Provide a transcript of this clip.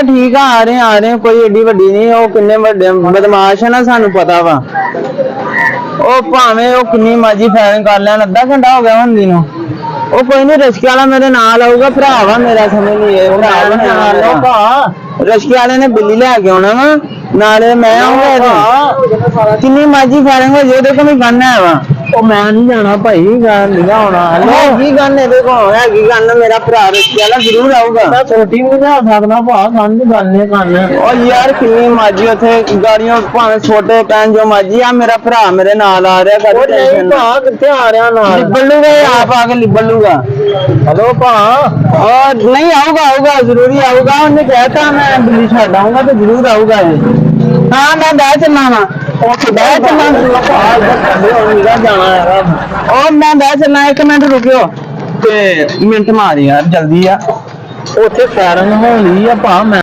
ठीक है आ रहे हैं कोई एडी वड्डी नहीं वो किन्ने वड्डे बदमाश है ना सानू पता वा ओ भावें ओ किन्नी मर्जी फायरिंग कर लैन अद्धा घंटा हो गया हुंदी नूं ओ कोई नहीं रिश्के वाला मेरे नाल आऊगा भरा वा मेरा समझ नहीं है रिश्के वाले ने बिल्ली लैके आना वा नाले मैं आऊंगा किन्नी मर्जी फायरिंग हो जाए देखो मैं गन है वा मैं नहीं जाना भाई गन नहीं होना की गन है देखो है की गन मेरा भरा रिश्के वाला जरूर आऊगा मैं छोटी भी नहीं जा सकदा भा गन दी गल है गन ओ यार किन्नी मर्जी उथे गाड़ियां भावे छोटे पैन जो मर्जी आ मेरा भरा मेरे नाल आ रहा कर नहीं भा किथे आ रहा नाल लिबलूगा आप आके लिबलूगा हेलो भा और नहीं आऊगा आऊगा जरूरी आऊगा उन्हें कहता मैं बिल्ली छड़ आऊंगा तो जरूर आऊगा हाँ मैं बह चलना वा मैं बह चलना एक मिनट रुकियो ते मिनट मार यार जल्दी आ उत्थे फायरिंग होनी है भा मैं